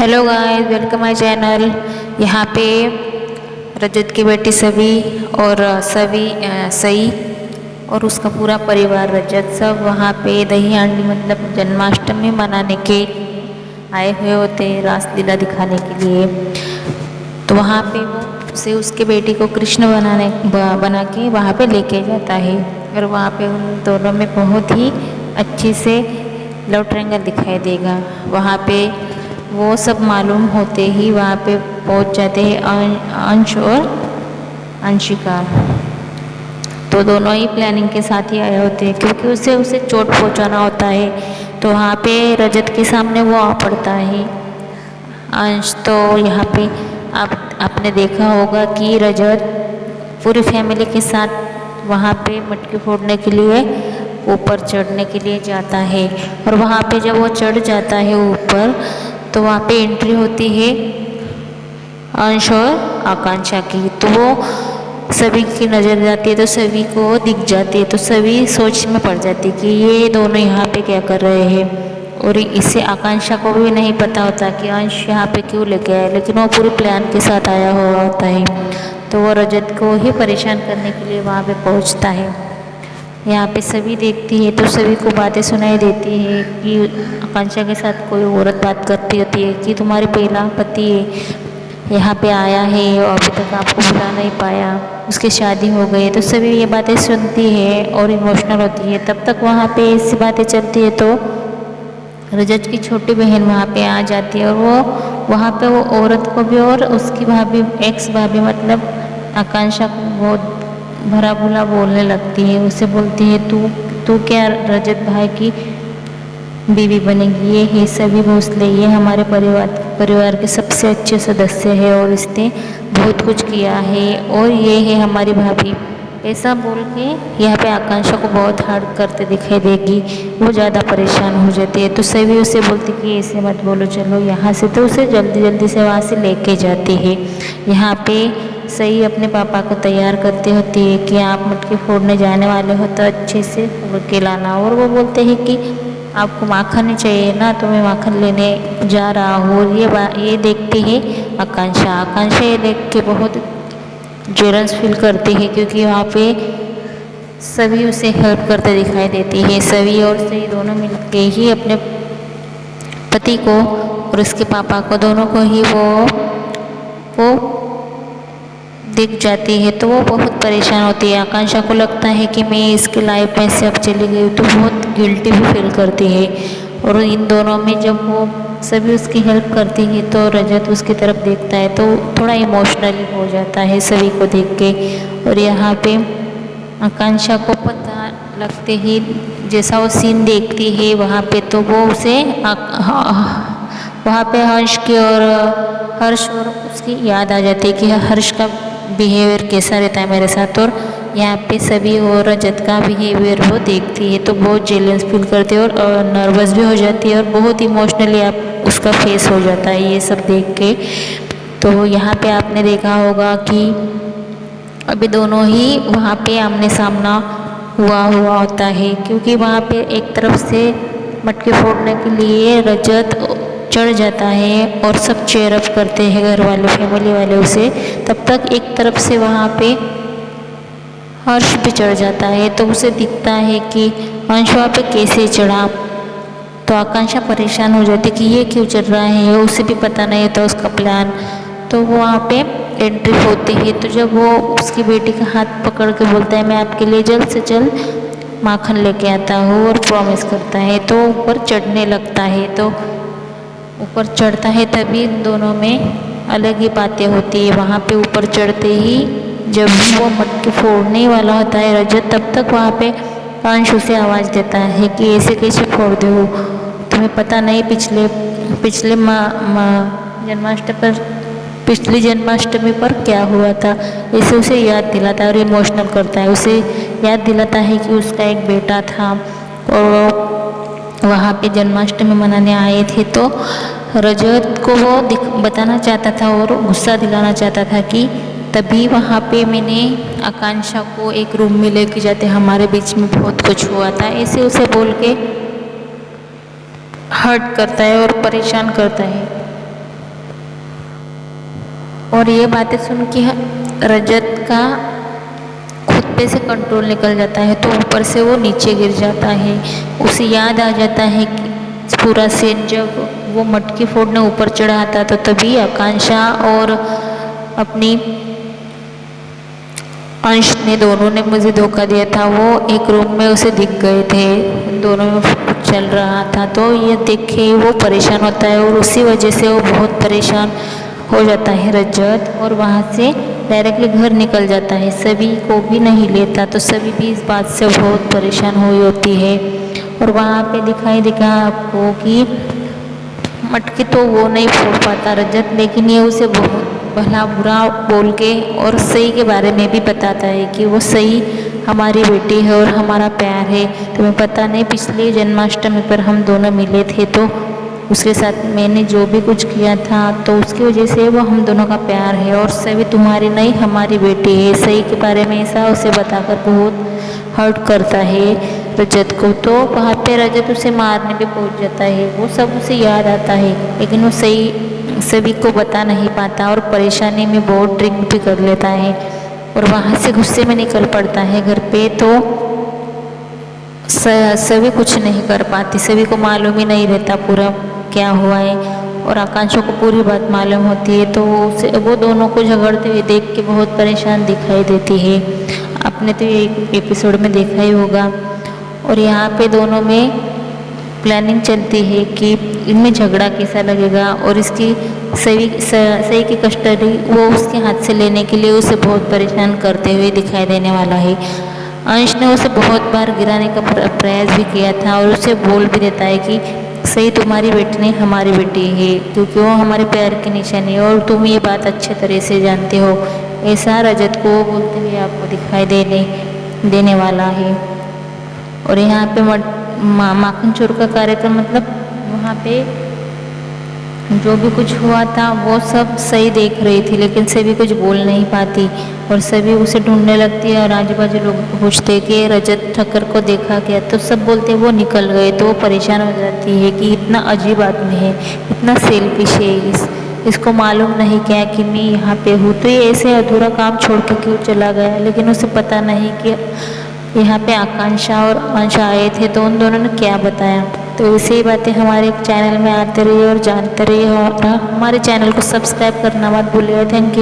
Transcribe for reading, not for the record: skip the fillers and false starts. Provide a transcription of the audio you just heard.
Hello guys, welcome my channel. यहाँ पे रजत की बेटी सवी और सई और उसका पूरा परिवार रजत सब वहाँ पे दही हांडी मतलब जन्माष्टमी मनाने के आए हुए होते हैं, रासलीला दिखाने के लिए। तो वहाँ पे वो उसे उसके बेटी को कृष्ण बना के वहाँ पे लेके जाता है और वहाँ पे उन दोनों में बहुत ही अच्छे से लव ट्रायंगल दिखाई देगा। वहाँ पे वो सब मालूम होते ही वहाँ पे पहुँच जाते हैं अंश और अंशिका। तो दोनों ही प्लानिंग के साथ ही आए होते हैं क्योंकि उसे चोट पहुँचाना होता है। तो वहाँ पे रजत के सामने वो आ पड़ता है अंश। तो यहाँ पे आपने देखा होगा कि रजत पूरी फैमिली के साथ वहाँ पे मटकी फोड़ने के लिए ऊपर चढ़ने के लिए जाता है। और वहाँ पे जब वो चढ़ जाता है ऊपर तो वहाँ पे एंट्री होती है अंश और आकांक्षा की। तो वो सभी की नज़र जाती है तो सभी को दिख जाती है। तो सभी सोच में पड़ जाती है कि ये दोनों यहाँ पे क्या कर रहे हैं। और इससे आकांक्षा को भी नहीं पता होता कि अंश यहाँ पे क्यों लेके आया, लेकिन वो पूरे प्लान के साथ आया हुआ होता है। तो वो रजत को ही परेशान करने के लिए वहाँ पे पहुँचता है। यहाँ पे सभी देखती है तो सभी को बातें सुनाई देती है कि आकांक्षा के साथ कोई औरत बात करती होती है कि तुम्हारे पहला पति यहाँ पे आया है और अभी तक आपको बुला नहीं पाया, उसकी शादी हो गई। तो सभी ये बातें सुनती है और इमोशनल होती है। तब तक वहाँ पे ऐसी बातें चलती है तो रजत की छोटी बहन वहाँ पे आ जाती है और वो वहाँ पे वो औरत को भी और उसकी भाभी एक्स भाभी मतलब आकांक्षा को बहुत भरा बुरा बोलने लगती है। उसे बोलती है तू क्या रजत भाई की बीवी बनेगी, ये है सभी भोसले, ये हमारे परिवार के सबसे अच्छे सदस्य है और इसने बहुत कुछ किया है और ये है हमारी भाभी। ऐसा बोल के यहाँ पे आकांक्षा को बहुत हार्ड करते दिखाई देगी। वो ज़्यादा परेशान हो जाती है तो सभी उसे बोलती कि ऐसे मत बोलो, चलो यहाँ से। तो उसे जल्दी जल्दी से वहाँ से लेके जाती है। यहाँ पे सही अपने पापा को तैयार करती होती है कि आप मटकी फोड़ने जाने वाले हो तो अच्छे से फोड़ के लाना। और वो बोलते हैं कि आपको माखन ही चाहिए ना, तो मैं माखन लेने जा रहा हूँ। और ये देखती है आकांक्षा ये देख के बहुत जेलस फील करती है क्योंकि वहाँ पे सभी उसे हेल्प करते दिखाई देती है। सभी और सही दोनों मिलके ही अपने पति को और उसके पापा को दोनों को ही वो दिख जाती है। तो वो बहुत परेशान होती है। आकांक्षा को लगता है कि मैं इसकी लाइफ में से अब चली गई तो बहुत गिल्टी भी फील करती है। और इन दोनों में जब वो सभी उसकी हेल्प करती है तो रजत उसकी तरफ देखता है तो थोड़ा इमोशनली हो जाता है सभी को देख के। और यहाँ पे आकांक्षा को पता लगते ही जैसा वो सीन देखती है वहाँ पे तो वो उसे वहाँ पे हर्ष और उसकी याद आ जाती है कि हर्ष का बिहेवियर कैसा रहता है मेरे साथ। और यहाँ पे सभी और रजत का बिहेवियर वो देखती है तो बहुत जेलस फील करती है और नर्वस भी हो जाती है और बहुत इमोशनली आप उसका फेस हो जाता है ये सब देख के। तो यहाँ पे आपने देखा होगा कि अभी दोनों ही वहाँ पे आमने सामना हुआ होता है क्योंकि वहाँ पे एक तरफ से मटकी फोड़ने के लिए रजत चढ़ जाता है और सब चेयर अप करते हैं घर वाले फैमिली वाले उसे। तब तक एक तरफ से वहाँ पे हर्ष भी चढ़ जाता है तो उसे दिखता है कि अंश वहाँ पे कैसे चढ़ा। तो आकांक्षा परेशान हो जाती कि ये क्यों चढ़ रहा है, उसे भी पता नहीं होता उसका प्लान। तो वो वहाँ पे एंट्री होती है तो जब वो उसकी बेटी का हाथ पकड़ के बोलता है मैं आपके लिए जल्द से जल्द माखन लेके आता हूँ और प्रॉमिस करता है तो ऊपर चढ़ने लगता है। तो ऊपर चढ़ता है तभी दोनों में अलग ही बातें होती है। वहाँ पे ऊपर चढ़ते ही जब वो मटकी फोड़ने वाला होता है रजत तब तक वहाँ पे अंश उसे आवाज़ देता है कि ऐसे कैसे फोड़ दे हो, तुम्हें पता नहीं पिछली जन्माष्टमी पर क्या हुआ था। इसे उसे याद दिलाता है और इमोशनल करता है। उसे याद दिलाता है कि उसका एक बेटा था और वहाँ पे जन्माष्टमी मनाने आए थे। तो रजत को वो बताना चाहता था और गुस्सा दिलाना चाहता था कि तभी वहाँ पे मैंने आकांक्षा को एक रूम में लेके जाते, हमारे बीच में बहुत कुछ हुआ था, ऐसे उसे बोल के हर्ट करता है और परेशान करता है। और ये बातें सुन के रजत का खुद पे से कंट्रोल निकल जाता है, तो ऊपर से वो नीचे गिर जाता है। उसे याद आ जाता है कि पूरा सीन जब वो मटकी फोड़ने ऊपर चढ़ा था, तो तभी आकांक्षा और अपनी अंश ने दोनों ने मुझे धोखा दिया था। वो एक रूम में उसे दिख गए थे, दोनों में कुछ चल रहा था, तो ये देख के वो परेशान होता है और उसी वजह से वो बहुत परेशान हो जाता है रजत, और वहाँ से डायरेक्टली घर निकल जाता है, सभी को भी नहीं लेता। तो सभी भी इस बात से बहुत परेशान हुई होती है। और वहाँ पे दिखाई देगा आपको कि मटकी तो वो नहीं फोड़ पाता रजत, लेकिन ये उसे बहुत भला बुरा बोल के और सई के बारे में भी बताता है कि वो सई हमारी बेटी है और हमारा प्यार है। तुम्हें पता नहीं, पिछली जन्माष्टमी पर हम दोनों मिले थे, तो उसके साथ मैंने जो भी कुछ किया था, तो उसकी वजह से वो हम दोनों का प्यार है, और सभी तुम्हारी नहीं हमारी बेटी है। सई के बारे में ऐसा उसे बताकर बहुत हर्ट करता है रजत को। तो वहाँ पे रजत उसे मारने पे पहुँच जाता है। वो सब उसे याद आता है, लेकिन वो सभी को बता नहीं पाता और परेशानी में बहुत ड्रिंक भी कर लेता है, और वहाँ से गुस्से में निकल पड़ता है घर पे। तो सभी कुछ नहीं कर पाती, सभी को मालूम ही नहीं रहता पूरा क्या हुआ है, और आकांक्षा को पूरी बात मालूम होती है। तो वो दोनों को झगड़ते हुए देख के बहुत परेशान दिखाई देती है। आपने तो एक एपिसोड में देखा ही होगा। और यहाँ पे दोनों में प्लानिंग चलती है कि इनमें झगड़ा कैसा लगेगा, और इसकी सही की कस्टडी वो उसके हाथ से लेने के लिए उसे बहुत परेशान करते हुए दिखाई देने वाला है। अंश ने उसे बहुत बार गिराने का प्रयास भी किया था, और उसे बोल भी देता है कि सही तुम्हारी बेटी नहीं हमारी बेटी है, क्योंकि वो हमारे प्यार की निशानी है और तुम ये बात अच्छे तरह से जानते हो। ऐसा रजत को बोलते हुए आपको दिखाई देने वाला है। और यहाँ पे माखन चोर का कार्यक्रम, मतलब वहाँ पे जो भी कुछ हुआ था वो सब सही देख रही थी, लेकिन सभी कुछ बोल नहीं पाती, और सभी उसे ढूंढने लगती है। और आजू बाजू लोग पूछते कि रजत ठक्कर को देखा क्या, तो सब बोलते वो निकल गए। तो वो परेशान हो जाती है कि इतना अजीब आदमी है, इतना सेल्फिश है, इसको मालूम नहीं क्या कि मैं यहाँ पे हूँ, तो ये ऐसे अधूरा काम छोड़ के क्यों चला गया। लेकिन उसे पता नहीं कि यहाँ पे आकांक्षा और अंश आए थे, तो उन दोनों ने क्या बताया। तो ऐसी बातें हमारे चैनल में आते रहिए और जानते रहिए, और हमारे चैनल को सब्सक्राइब करना मत भूलिए। Thank you.